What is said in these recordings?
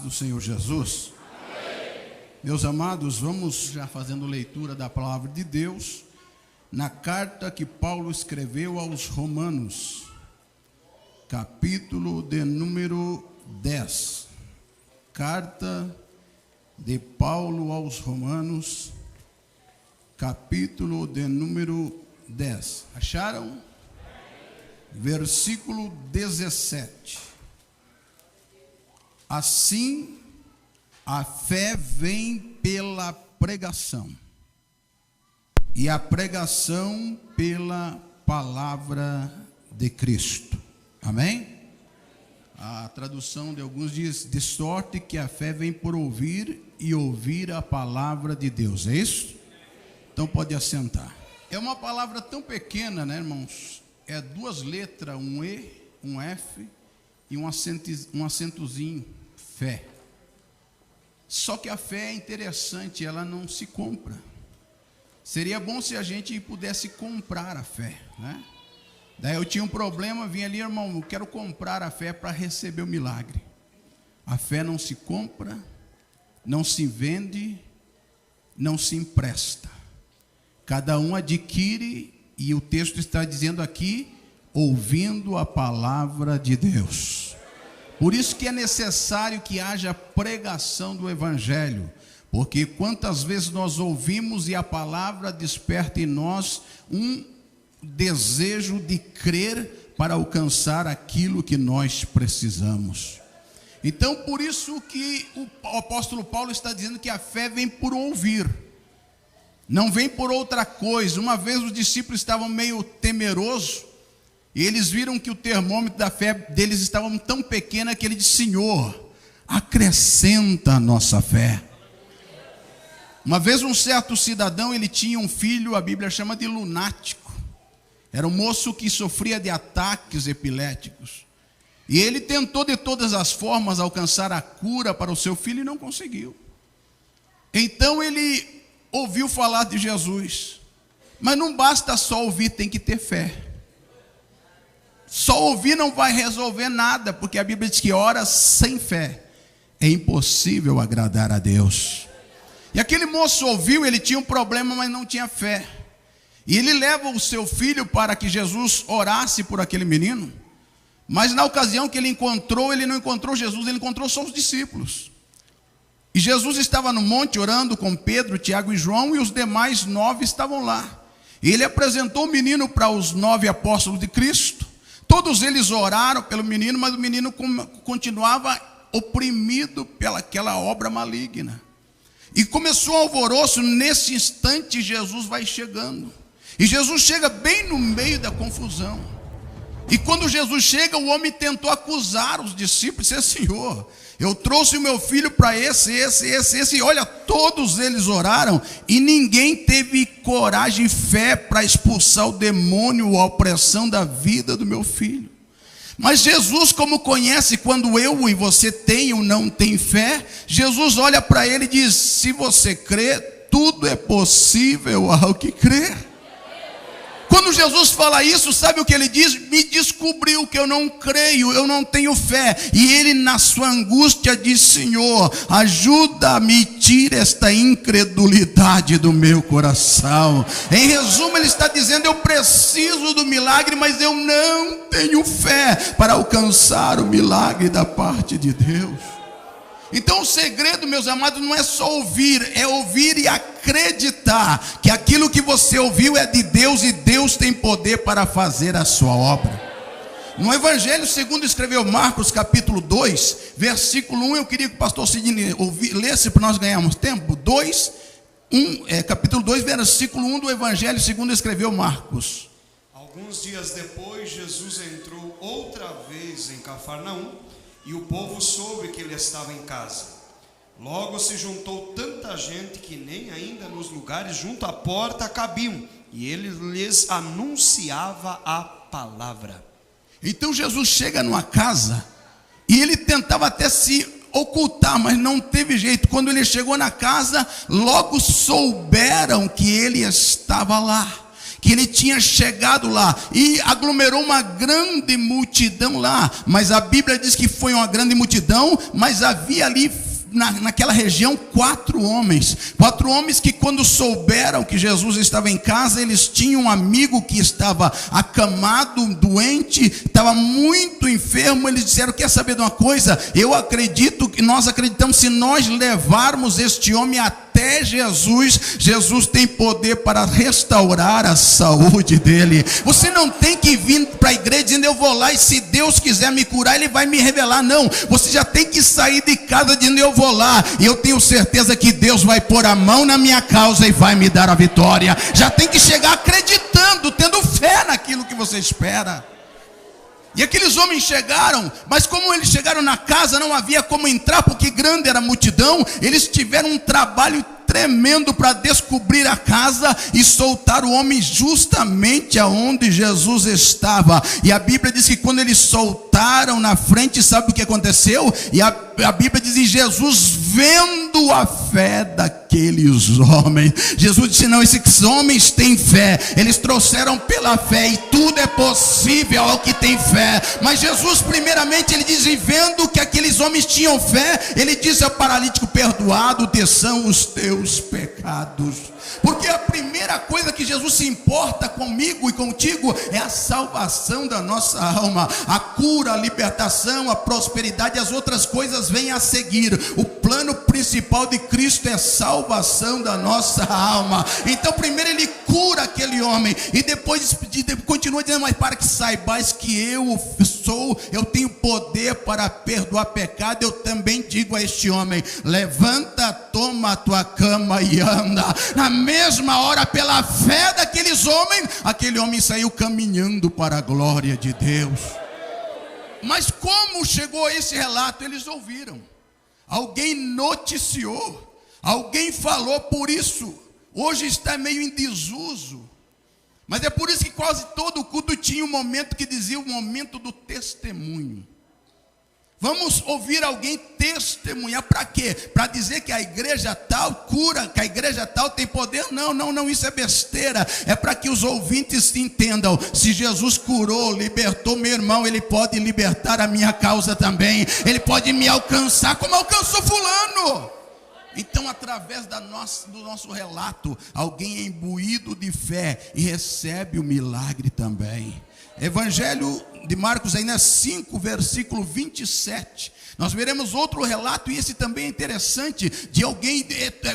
do Senhor Jesus. Amém. Meus amados, vamos já fazendo leitura da palavra de Deus na carta que Paulo escreveu aos Romanos, capítulo de número 10. Carta de Paulo aos Romanos, capítulo de número 10. Acharam? Versículo 17. Assim, a fé vem pela pregação, e a pregação pela palavra de Cristo. Amém? A tradução de alguns diz, de sorte que a fé vem por ouvir, e ouvir a palavra de Deus. É isso? Então pode assentar. É uma palavra tão pequena, né, irmãos? É duas letras, um E, um F e um acentozinho, fé. Só que a fé é interessante, ela não se compra. Seria bom se a gente pudesse comprar a fé, né? Daí eu tinha um problema, vinha ali, irmão, eu quero comprar a fé para receber o milagre. A fé não se compra, não se vende, não se empresta. Cada um adquire, e o texto está dizendo aqui, ouvindo a palavra de Deus. Por isso que é necessário que haja pregação do Evangelho, porque quantas vezes nós ouvimos e a palavra desperta em nós um desejo de crer para alcançar aquilo que nós precisamos. Então, por isso que o apóstolo Paulo está dizendo que a fé vem por ouvir, não vem por outra coisa. Uma vez os discípulos estavam meio temerosos, e eles viram que o termômetro da fé deles estava tão pequena que ele disse: Senhor, acrescenta a nossa fé. Uma vez um certo cidadão, ele tinha um filho, a Bíblia chama de lunático. Era um moço que sofria de ataques epiléticos. E ele tentou de todas as formas alcançar a cura para o seu filho e não conseguiu. Então ele ouviu falar de Jesus. Mas não basta só ouvir, tem que ter fé. Só ouvir não vai resolver nada, porque a Bíblia diz que ora sem fé é impossível agradar a Deus. E aquele moço ouviu, ele tinha um problema, mas não tinha fé. E ele leva o seu filho para que Jesus orasse por aquele menino. Mas na ocasião que ele não encontrou Jesus, ele encontrou só os discípulos. E Jesus estava no monte orando com Pedro, Tiago e João, e os demais 9 estavam lá. E ele apresentou o menino para os 9 apóstolos de Cristo. Todos eles oraram pelo menino, mas o menino continuava oprimido pelaquela obra maligna. E começou um alvoroço. Nesse instante Jesus vai chegando. E Jesus chega bem no meio da confusão. E quando Jesus chega, o homem tentou acusar os discípulos, disse: Senhor, eu trouxe o meu filho para esse, e olha, todos eles oraram, e ninguém teve coragem e fé para expulsar o demônio ou a opressão da vida do meu filho. Mas Jesus, como conhece quando eu e você tem ou não tem fé, Jesus olha para ele e diz: se você crê, tudo é possível ao que crê. Quando Jesus fala isso, sabe o que ele diz? Me descobriu que eu não creio, eu não tenho fé. E ele, na sua angústia, diz: Senhor, ajuda-me, tira esta incredulidade do meu coração. Em resumo, ele está dizendo: eu preciso do milagre, mas eu não tenho fé para alcançar o milagre da parte de Deus. Então o segredo, meus amados, não é só ouvir, é ouvir e acreditar que aquilo que você ouviu é de Deus e Deus tem poder para fazer a sua obra. No Evangelho segundo escreveu Marcos, capítulo 2, versículo 1, eu queria que o pastor Sidney lesse para nós ganharmos tempo. Capítulo 2, versículo 1 do Evangelho segundo escreveu Marcos. Alguns dias depois, Jesus entrou outra vez em Cafarnaum, e o povo soube que ele estava em casa. Logo se juntou tanta gente que nem ainda nos lugares junto à porta cabiam, e ele lhes anunciava a palavra. Então Jesus chega numa casa, e ele tentava até se ocultar, mas não teve jeito. Quando ele chegou na casa, logo souberam que ele estava lá. que ele tinha chegado lá e aglomerou uma grande multidão lá. Mas a Bíblia diz que foi uma grande multidão, mas havia ali naquela região 4 homens que, quando souberam que Jesus estava em casa, eles tinham um amigo que estava acamado, doente, estava muito enfermo. Eles disseram: quer saber de uma coisa? Nós acreditamos, se nós levarmos este homem até Jesus, Jesus tem poder para restaurar a saúde dele. Você não tem que vir para a igreja dizendo: eu vou lá e se Deus quiser me curar, ele vai me revelar. Não, você já tem que sair de casa dizendo: eu vou lá e eu tenho certeza que Deus vai pôr a mão na minha causa e vai me dar a vitória. Já tem que chegar acreditando, tendo fé naquilo que você espera. E aqueles homens chegaram, mas como eles chegaram na casa, não havia como entrar, porque grande era a multidão. Eles tiveram um trabalho tremendo para descobrir a casa e soltar o homem justamente aonde Jesus estava. E a Bíblia diz que quando eles soltaram na frente, sabe o que aconteceu? E a Bíblia diz: e Jesus, vendo a fé daqueles homens, Jesus disse: não, esses homens têm fé, eles trouxeram pela fé, e tudo é possível ao que tem fé. Mas Jesus, primeiramente, ele diz: e vendo que aqueles homens tinham fé, ele disse ao paralítico: perdoado te são os teus pecados. Porque a primeira coisa que Jesus se importa comigo e contigo é a salvação da nossa alma, a cura, a libertação, a prosperidade. As outras coisas vêm a seguir. O plano principal de Cristo é a salvação da nossa alma. Então primeiro ele cura aquele homem e depois continua dizendo: mas para que saibais que eu tenho poder para perdoar pecado, eu também digo a este homem: levanta, toma a tua cama e anda. Na mesma hora, pela fé daqueles homens, aquele homem saiu caminhando para a glória de Deus. Mas como chegou esse relato? Eles ouviram, alguém noticiou, alguém falou. Por isso hoje está meio em desuso, mas é por isso que quase todo culto tinha um momento que dizia: o momento do testemunho. Vamos ouvir alguém testemunhar. Para quê? Para dizer que a igreja tal cura, que a igreja tal tem poder? Não, isso é besteira. É para que os ouvintes entendam: se Jesus curou, libertou meu irmão, ele pode libertar a minha causa também. Ele pode me alcançar como alcançou fulano. Então, através do nosso relato, alguém é imbuído de fé e recebe o milagre também. Evangelho de Marcos, aí 5, versículo 27. Nós veremos outro relato, e esse também é interessante, de alguém,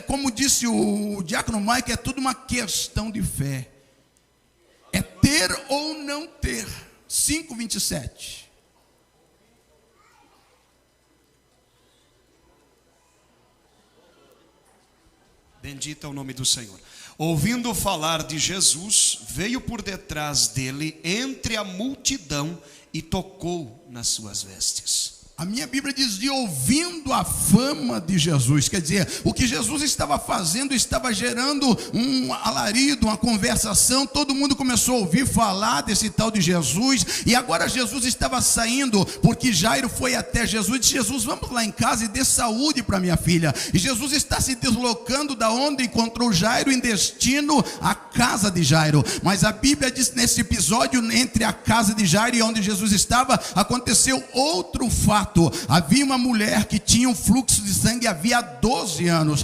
como disse o diácono Mike, é tudo uma questão de fé. É ter ou não ter. 5, 27. Bendito é o nome do Senhor. Ouvindo falar de Jesus, veio por detrás dele, entre a multidão, e tocou nas suas vestes. A minha Bíblia diz: de ouvindo a fama de Jesus. Quer dizer, o que Jesus estava fazendo estava gerando um alarido, uma conversação. Todo mundo começou a ouvir falar desse tal de Jesus. E agora Jesus estava saindo, porque Jairo foi até Jesus e disse: Jesus, vamos lá em casa e dê saúde para minha filha. E Jesus está se deslocando da onde encontrou Jairo em destino à casa de Jairo. Mas a Bíblia diz, nesse episódio, entre a casa de Jairo e onde Jesus estava, aconteceu outro fato. Havia uma mulher que tinha um fluxo de sangue havia 12 anos.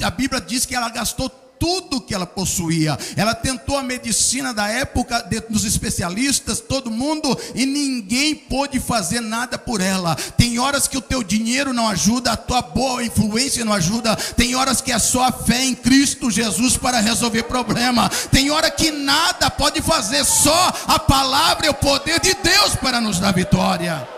A Bíblia diz que ela gastou tudo que ela possuía. Ela tentou a medicina da época, dos especialistas, todo mundo, e ninguém pôde fazer nada por ela. Tem horas que o teu dinheiro não ajuda, a tua boa influência não ajuda. Tem horas que é só a fé em Cristo Jesus para resolver problema. Tem hora que nada pode fazer, só a palavra e o poder de Deus para nos dar vitória.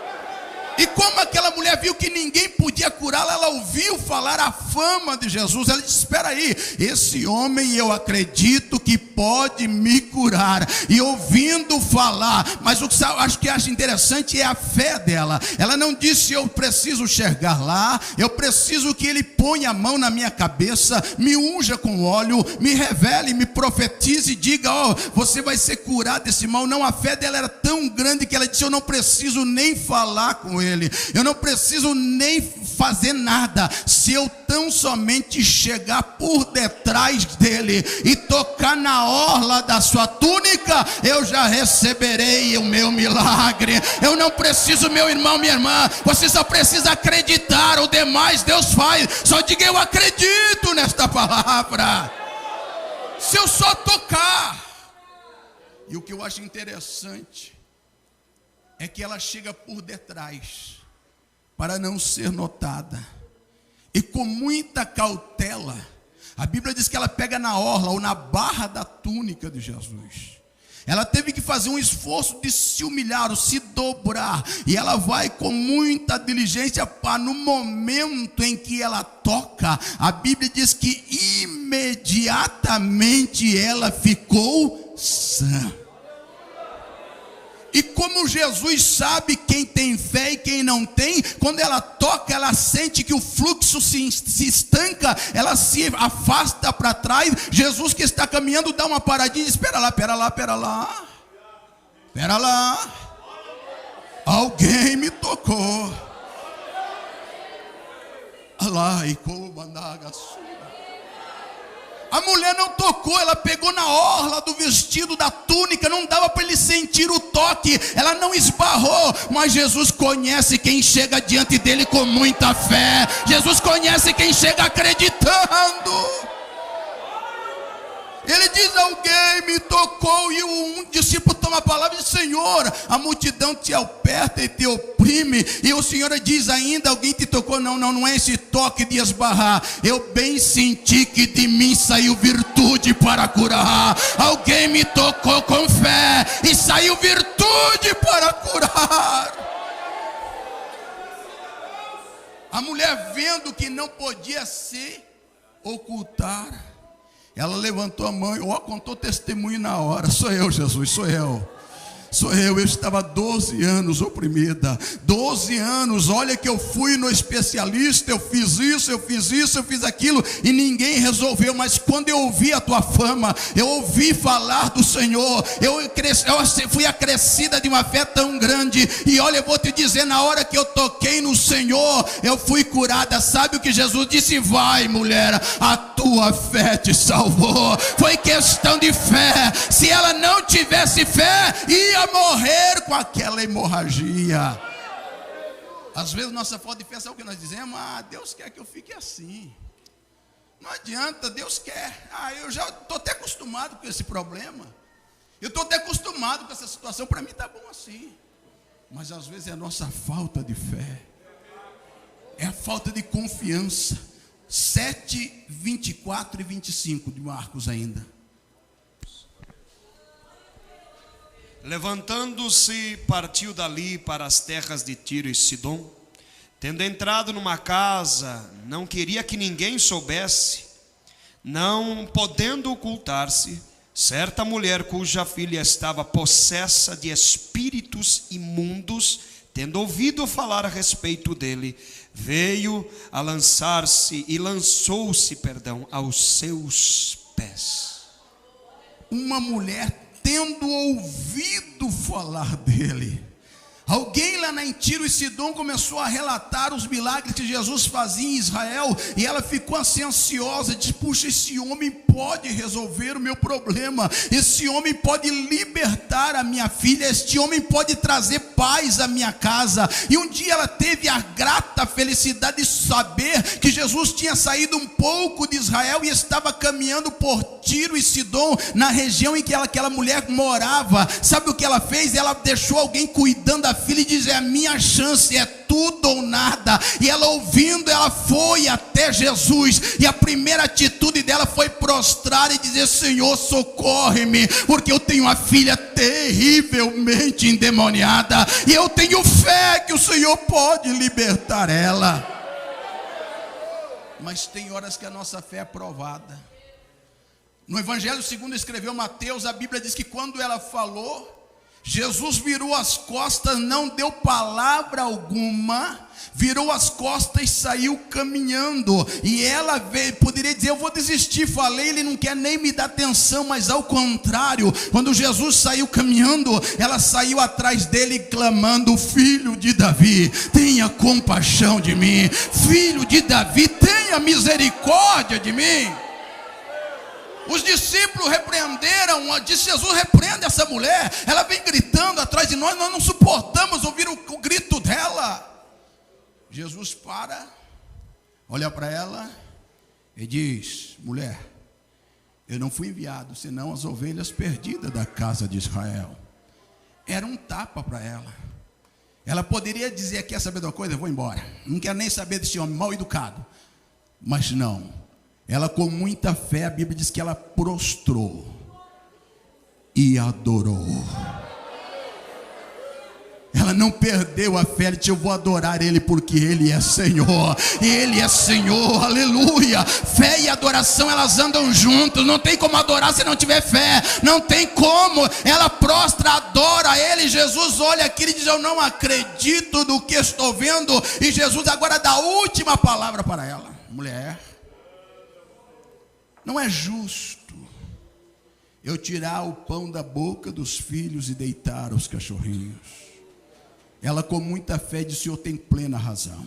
E como aquela mulher viu que ninguém podia curá-la, ela ouviu falar a fama de Jesus. Ela disse: espera aí, esse homem eu acredito que pode me curar. E ouvindo falar, mas o que eu acho interessante é a fé dela. Ela não disse: eu preciso chegar lá, eu preciso que ele ponha a mão na minha cabeça, me unja com óleo, me revele, me profetize e diga: você vai ser curado desse mal. Não, a fé dela era tão grande que ela disse: eu não preciso nem falar com ele, eu não preciso nem fazer nada. Se eu tão somente chegar por detrás dele e tocar na orla da sua túnica, eu já receberei o meu milagre. Eu não preciso, meu irmão, minha irmã, você só precisa acreditar, o demais Deus faz. Só diga: eu acredito nesta palavra. Se eu só tocar. E o que eu acho interessante é que ela chega por detrás para não ser notada, e com muita cautela. A Bíblia diz que ela pega na orla ou na barra da túnica de Jesus. Ela teve que fazer um esforço de se humilhar, ou se dobrar, e ela vai com muita diligência para, no momento em que ela toca, a Bíblia diz que imediatamente ela ficou sã. E como Jesus sabe quem tem fé e quem não tem, quando ela toca, ela sente que o fluxo se estanca, ela se afasta para trás. Jesus, que está caminhando, dá uma paradinha e diz: espera lá, alguém me tocou. A mulher não tocou, ela pegou na orla do vestido, da túnica, não dava para ele sentir o toque, ela não esbarrou. Mas Jesus conhece quem chega diante dele com muita fé. Jesus conhece quem chega acreditando. Ele diz: alguém me tocou. E um discípulo toma a palavra e diz: Senhor, a multidão te aperta e te oprime. E o Senhor diz ainda: alguém te tocou? Não é esse toque de esbarrar. Eu bem senti que de mim saiu virtude para curar. Alguém me tocou com fé e saiu virtude para curar. A mulher, vendo que não podia se ocultar, ela levantou a mão e contou testemunho na hora: sou eu, Jesus, sou eu. Eu estava 12 anos oprimida, 12 anos, olha que eu fui no especialista, eu fiz isso, eu fiz aquilo, e ninguém resolveu. Mas quando eu ouvi a tua fama, eu ouvi falar do Senhor, eu fui acrescida de uma fé tão grande. E olha, eu vou te dizer, na hora que eu toquei no Senhor, eu fui curada. Sabe o que Jesus disse? Vai, mulher, a tua fé te salvou. Foi questão de fé. Se ela não tivesse fé, ia morrer com aquela hemorragia. Às vezes nossa falta de fé, sabe o que nós dizemos? Deus quer que eu fique assim. Não adianta, Deus quer. Eu já estou até acostumado com esse problema. Eu estou até acostumado com essa situação. Para mim está bom assim. Mas às vezes é a nossa falta de fé. É a falta de confiança. 7, 24 e 25 de Marcos ainda. Levantando-se, partiu dali para as terras de Tiro e Sidom. Tendo entrado numa casa, não queria que ninguém soubesse. Não podendo ocultar-se, certa mulher cuja filha estava possessa de espíritos imundos, tendo ouvido falar a respeito dele, veio a lançou-se, aos seus pés. Uma mulher tendo ouvido falar dele. Alguém lá em Tiro e Sidom começou a relatar os milagres que Jesus fazia em Israel, e ela ficou assim ansiosa, disse: puxa, esse homem pode resolver o meu problema, esse homem pode libertar a minha filha, este homem pode trazer paz à minha casa. E um dia ela teve a grata felicidade de saber que Jesus tinha saído um pouco de Israel e estava caminhando por Tiro e Sidom, na região em que aquela mulher morava. Sabe o que ela fez? Ela deixou alguém cuidando da filha e diz: é a minha chance, é tudo ou nada. E ela, ouvindo, ela foi até Jesus, e a primeira atitude dela foi prostrar e dizer: Senhor, socorre-me, porque eu tenho uma filha terrivelmente endemoniada, e eu tenho fé que o Senhor pode libertar ela. Mas tem horas que a nossa fé é provada. No Evangelho segundo escreveu Mateus, a Bíblia diz que quando ela falou, Jesus virou as costas, não deu palavra alguma, virou as costas e saiu caminhando. E ela veio, poderia dizer: eu vou desistir, falei, ele não quer nem me dar atenção. Mas ao contrário, quando Jesus saiu caminhando, ela saiu atrás dele clamando: filho de Davi, tenha compaixão de mim. Filho de Davi, tenha misericórdia de mim. Os discípulos repreenderam, disse: Jesus, repreenda essa mulher, ela vem gritando atrás de nós não suportamos ouvir o grito dela. Jesus para, olha para ela e diz: mulher, eu não fui enviado senão as ovelhas perdidas da casa de Israel. Era um tapa para ela. Ela poderia dizer: quer saber de uma coisa? Eu vou embora, não quero nem saber desse homem mal educado. Mas não. Ela, com muita fé, a Bíblia diz que ela prostrou e adorou. Ela não perdeu a fé. Ela disse: eu vou adorar Ele porque Ele é Senhor. Ele é Senhor, aleluia. Fé e adoração, elas andam juntos. Não tem como adorar se não tiver fé. Não tem como. Ela prostra, adora Ele. Jesus olha aqui e diz: eu não acredito no que estou vendo. E Jesus agora dá a última palavra para ela: mulher, não é justo eu tirar o pão da boca dos filhos e deitar os cachorrinhos. Ela, com muita fé, disse: o Senhor tem plena razão.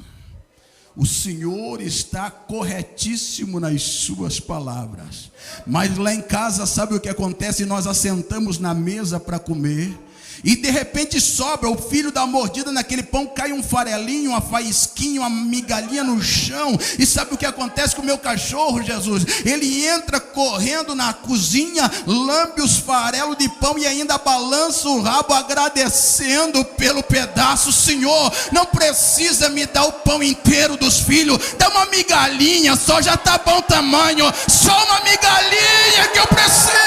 O Senhor está corretíssimo nas suas palavras. Mas lá em casa, sabe o que acontece? Nós assentamos na mesa para comer, e de repente sobra, o filho dá uma mordida naquele pão, cai um farelinho, uma faísquinha, uma migalhinha no chão. E sabe o que acontece com o meu cachorro, Jesus? Ele entra correndo na cozinha, lambe os farelos de pão e ainda balança o rabo agradecendo pelo pedaço. Senhor, não precisa me dar o pão inteiro dos filhos, dá uma migalhinha só, já está bom tamanho. Só uma migalhinha que eu preciso.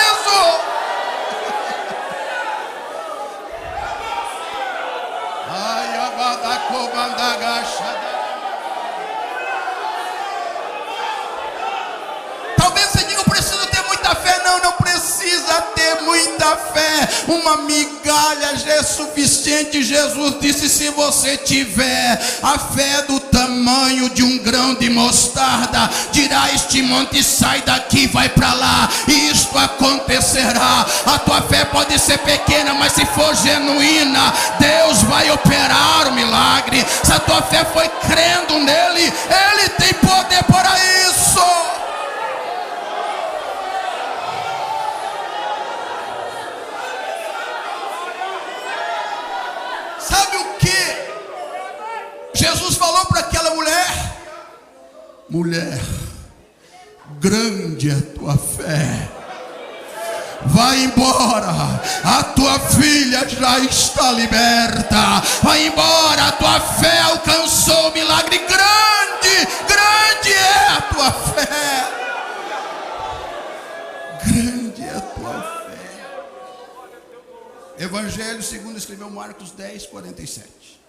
Talvez você diga: eu preciso ter muita fé. Não precisa ter muita fé. Uma migalha já é suficiente. Jesus disse: se você tiver a fé do tamanho de um grão de mostarda, dirá este monte: sai daqui, vai para lá, e isto acontecerá. A tua fé pode ser pequena, mas se for genuína, Deus vai operar o milagre. Se a tua fé foi crendo nele, Ele tem poder para isso. Sabe o que Jesus falou para aquela mulher? Mulher, grande é a tua fé. Vai embora, a tua filha já está liberta. Vai embora, a tua fé alcançou o milagre. Grande é a tua fé. Grande é a tua fé. Evangelho segundo escreveu Marcos 10, 47.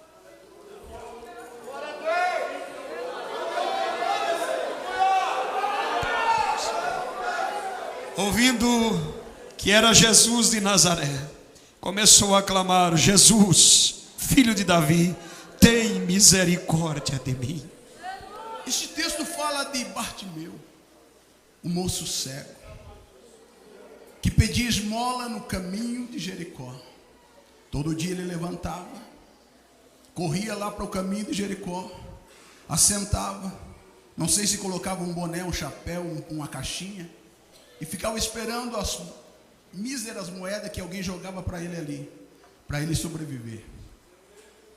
Ouvindo que era Jesus de Nazaré, começou a clamar: Jesus, filho de Davi, tem misericórdia de mim. Este texto fala de Bartimeu, o moço cego, que pedia esmola no caminho de Jericó. Todo dia ele levantava, corria lá para o caminho de Jericó, assentava, não sei se colocava um boné, um chapéu, uma caixinha, e ficava esperando as míseras moedas que alguém jogava para ele ali, para ele sobreviver.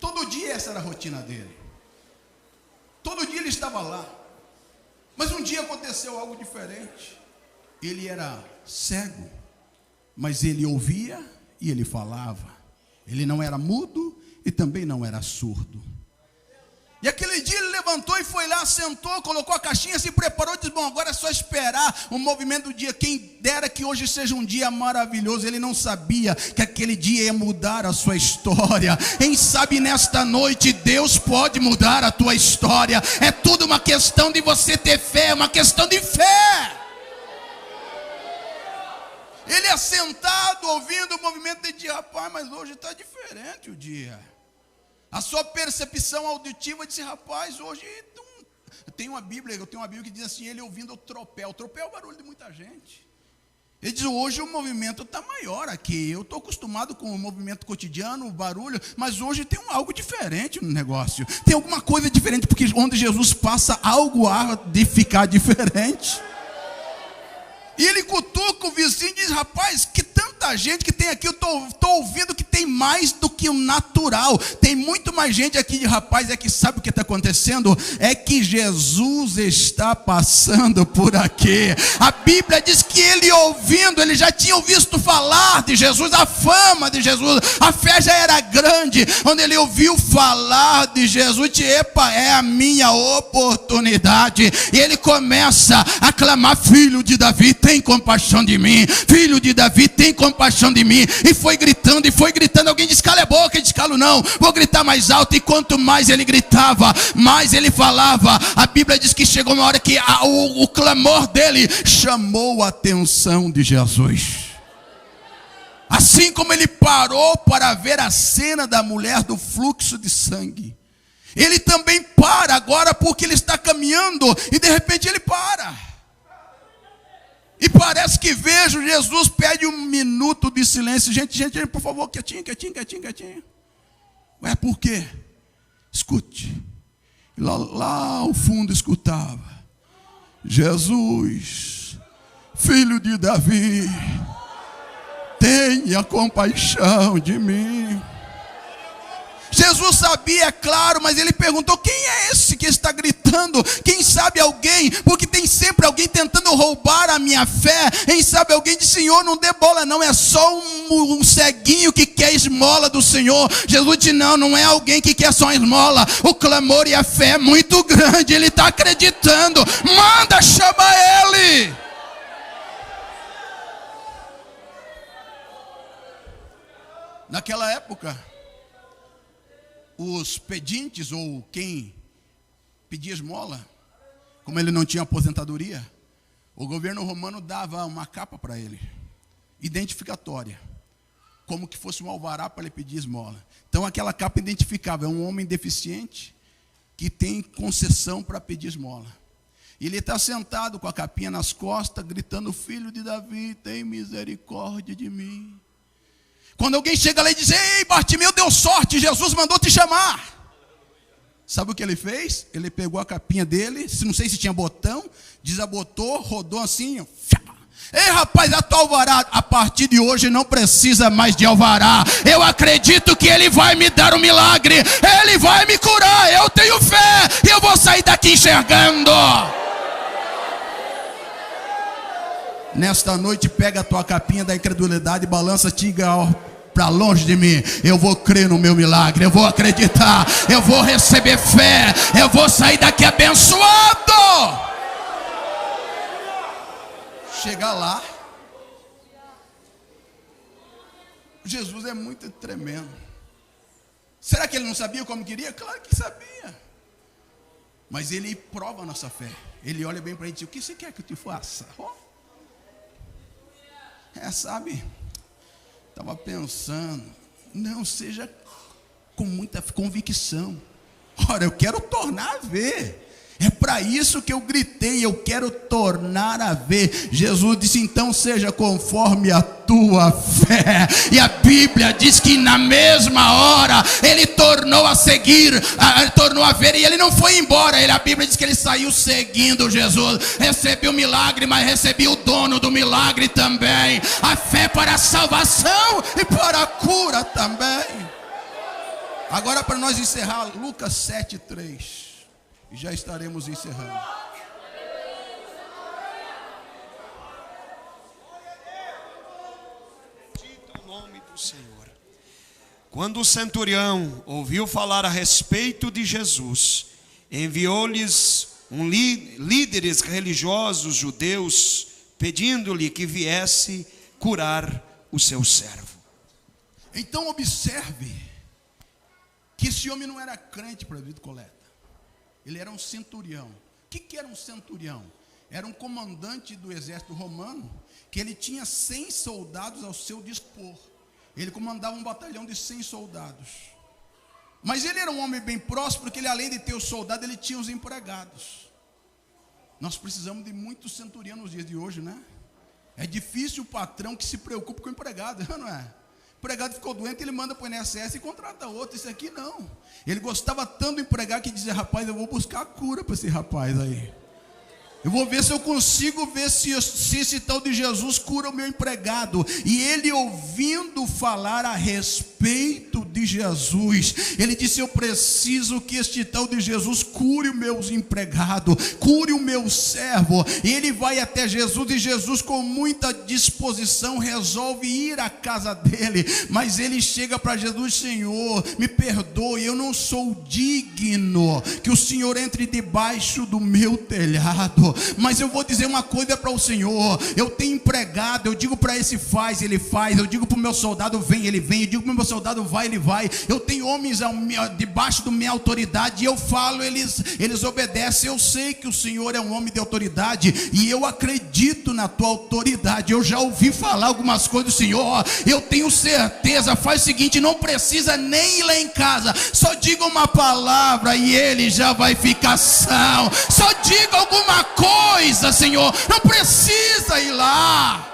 Todo dia essa era a rotina dele. Todo dia ele estava lá. Mas um dia aconteceu algo diferente. Ele era cego, mas ele ouvia e ele falava. Ele não era mudo e também não era surdo. E aquele dia ele levantou e foi lá, sentou, colocou a caixinha, se preparou e disse: bom, agora é só esperar o movimento do dia. Quem dera que hoje seja um dia maravilhoso. Ele não sabia que aquele dia ia mudar a sua história. Quem sabe nesta noite Deus pode mudar a tua história. É tudo uma questão de você ter fé, uma questão de fé. Ele ele assentado, ouvindo o movimento, ele disse: rapaz, mas hoje está diferente o dia. A sua percepção auditiva disse: rapaz, hoje eu tenho uma Bíblia que diz assim, ele ouvindo o tropel. O tropel é o barulho de muita gente. Ele diz: hoje o movimento está maior aqui. Eu estou acostumado com o movimento cotidiano, o barulho, mas hoje tem algo diferente no negócio. Tem alguma coisa diferente, porque onde Jesus passa, algo há de ficar diferente. E ele cutuca o vizinho e diz: rapaz, que tanta gente que tem aqui, eu estou ouvindo que tem mais do que o natural. Tem muito mais gente aqui, rapaz, é que sabe o que está acontecendo? É que Jesus está passando por aqui. A Bíblia diz que ele ouvindo, ele já tinha visto falar de Jesus, a fama de Jesus, a fé já era grande. Quando ele ouviu falar de Jesus, epa, é a minha oportunidade. E ele começa a clamar: filho de Davi, tem compaixão de mim. Filho de Davi, tem compaixão de mim. E foi gritando, alguém disse: cala a boca. Ele disse: calo não, vou gritar mais alto. E quanto mais ele gritava, mais ele falava. A Bíblia diz que chegou uma hora que o clamor dele chamou a atenção de Jesus. Assim como ele parou para ver a cena da mulher do fluxo de sangue, ele também para agora, porque ele está caminhando e de repente ele para. E parece que vejo, Jesus pede 1 minuto de silêncio. Gente, por favor, quietinho. Ué, por quê? Escute. Lá ao fundo escutava: Jesus, filho de Davi, tenha compaixão de mim. Jesus sabia, é claro, mas ele perguntou: quem é esse que está gritando? Quem sabe alguém? Porque tem sempre alguém tentando roubar a minha fé. Quem sabe alguém diz: Senhor, não dê bola não, é só um ceguinho que quer esmola do Senhor. Jesus disse: não é alguém que quer só esmola. O clamor e a fé é muito grande, ele está acreditando. Manda chamar ele. Naquela época, os pedintes, ou quem pedia esmola, como ele não tinha aposentadoria, o governo romano dava uma capa para ele, identificatória, como que fosse um alvará para ele pedir esmola. Então aquela capa identificava: é um homem deficiente que tem concessão para pedir esmola. Ele está sentado com a capinha nas costas, gritando: filho de Davi, tem misericórdia de mim. Quando alguém chega lá e diz: ei, Bartimeu, deu sorte, Jesus mandou te chamar. Sabe o que ele fez? Ele pegou a capinha dele, não sei se tinha botão, desabotou, rodou assim. Ei, rapaz, a tua alvará, a partir de hoje não precisa mais de alvará. Eu acredito que ele vai me dar um milagre, ele vai me curar. Eu tenho fé e eu vou sair daqui enxergando. Nesta noite, pega a tua capinha da incredulidade e balança, diga para longe de mim: eu vou crer no meu milagre, eu vou acreditar, eu vou receber fé, eu vou sair daqui abençoado. Chegar lá, Jesus é muito tremendo. Será que ele não sabia como queria? Claro que sabia. Mas ele prova a nossa fé. Ele olha bem para a gente: o que você quer que eu te faça? Sabe, estava pensando, não, seja com muita convicção. Ora, eu quero tornar a ver. É para isso que eu gritei: eu quero tornar a ver. Jesus disse: então seja conforme a tua fé. E a Bíblia diz que na mesma hora ele tornou a seguir, tornou a ver, e ele não foi embora. A Bíblia diz que ele saiu seguindo Jesus. Recebeu o milagre, mas recebeu o dono do milagre também. A fé para a salvação e para a cura também. Agora, para nós encerrar, Lucas 7:3. E já estaremos encerrando. Dito o nome do Senhor. Quando o centurião ouviu falar a respeito de Jesus, enviou-lhes líderes religiosos judeus, pedindo-lhe que viesse curar o seu servo. Então observe que esse homem não era crente para a vida coleta. Ele era um centurião. O que era um centurião? era um comandante do exército romano, que ele tinha 100 soldados ao seu dispor. Ele comandava um batalhão de 100 soldados. Mas ele era um homem bem próspero, porque ele, além de ter os soldados, ele tinha os empregados. Nós precisamos de muitos centuriões nos dias de hoje, né? É difícil o patrão que se preocupa com o empregado, não é? O empregado ficou doente, ele manda para o INSS e contrata outro. Isso aqui não. Ele gostava tanto do empregado que dizia: rapaz, eu vou buscar a cura para esse rapaz aí. Eu vou ver se eu consigo ver se esse tal de Jesus cura o meu empregado. E ele, ouvindo falar a respeito de Jesus, ele disse: eu preciso que este tal de Jesus cure o meu empregado, cure o meu servo. E ele vai até Jesus, e Jesus, com muita disposição, resolve ir à casa dele. Mas ele chega para Jesus: Senhor, me perdoe, eu não sou digno que o Senhor entre debaixo do meu telhado. Mas eu vou dizer uma coisa para o Senhor: eu tenho empregado, eu digo para esse faz, ele faz. Eu digo para o meu soldado vem, ele vem. Eu digo para o meu soldado vai, ele vai. Eu tenho homens debaixo da minha autoridade, e eu falo, eles obedecem. Eu sei que o Senhor é um homem de autoridade, e eu acredito na tua autoridade. Eu já ouvi falar algumas coisas do Senhor, eu tenho certeza. Faz o seguinte, não precisa nem ir lá em casa, só diga uma palavra e ele já vai ficar são. Só diga alguma coisa, Senhor, não precisa ir lá.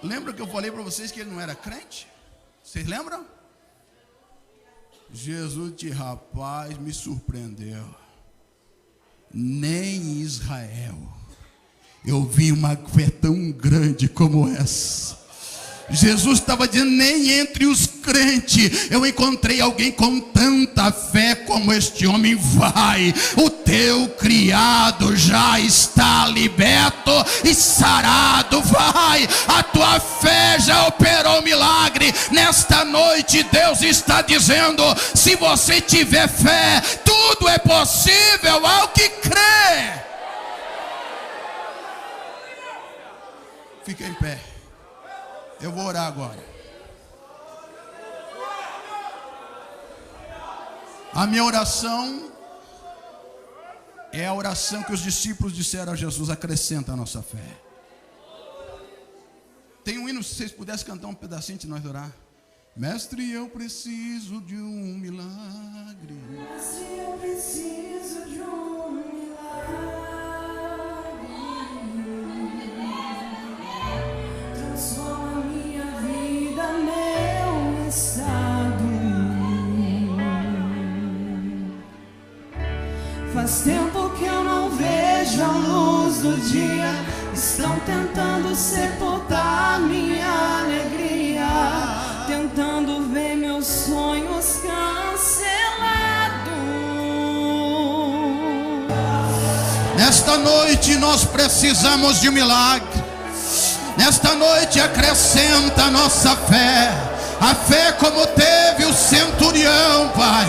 Lembra que eu falei para vocês que ele não era crente? Vocês lembram? Jesus disse: rapaz, me surpreendeu. Nem em Israel eu vi uma fé tão grande como essa. Jesus estava dizendo: nem entre os crentes eu encontrei alguém com tanta fé como este homem. Vai, o teu criado já está liberto e sarado. Vai, a tua fé já operou milagre. Nesta noite Deus está dizendo: se você tiver fé, tudo é possível ao que crê. Fica em pé. Eu vou orar agora. A minha oração é a oração que os discípulos disseram a Jesus: acrescenta a nossa fé. Tem um hino, se vocês pudessem cantar um pedacinho de nós orar. Mestre, eu preciso de um milagre. Mestre, eu preciso de um milagre. Transforma minha vida, meu estado. Faz tempo que eu não vejo a luz do dia. Estão tentando sepultar minha alegria, tentando ver meus sonhos cancelados. Nesta noite nós precisamos de um milagre. Nesta noite acrescenta a nossa fé. A fé como teve o centurião, Pai.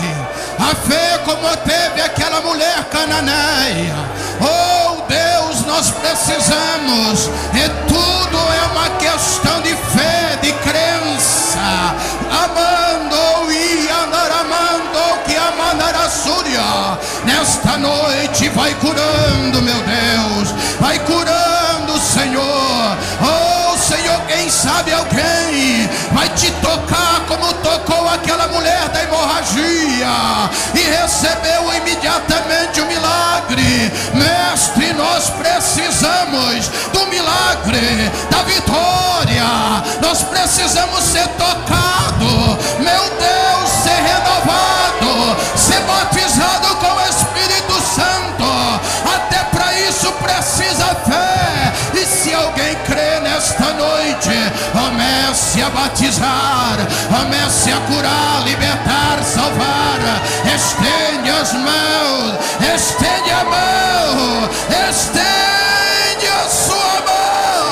A fé como teve aquela mulher cananeia. Oh Deus, nós precisamos. E tudo é uma questão de fé, de crença. Amando e andaramando que amandará súria. Nesta noite vai curando, meu Deus. Vai curando, Senhor. Oh Senhor, quem sabe alguém vai te tocar como tocou aquela mulher da hemorragia e recebeu imediatamente o milagre. Mestre, nós precisamos do milagre, da vitória. Nós precisamos ser tocados, meu Deus, ser renovado, ser batizado com o Espírito Santo. Até para isso precisa fé. E se alguém crê nesta noite, comece a batizar, comece a curar, libertar, salvar. Estende as mãos, estende a mão, estende a sua mão.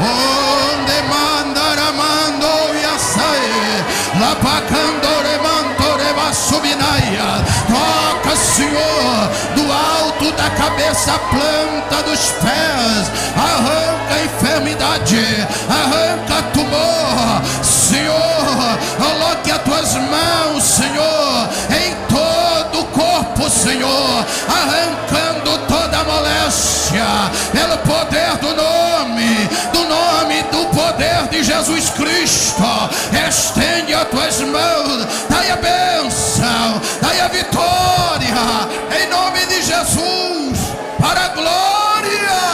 Onde mandar mando e açaí, lá pacandore mantore basubinaia. Toca, Senhor, do alto da cabeça, a planta dos pés. Arranca a enfermidade, arranca tumor. Senhor, coloque as tuas mãos, Senhor, em todo o corpo, Senhor, arrancando toda moléstia, pelo poder do poder de Jesus Cristo. Estende as tuas mãos, dai a bênção, dai a vitória, em nome de Jesus, para a glória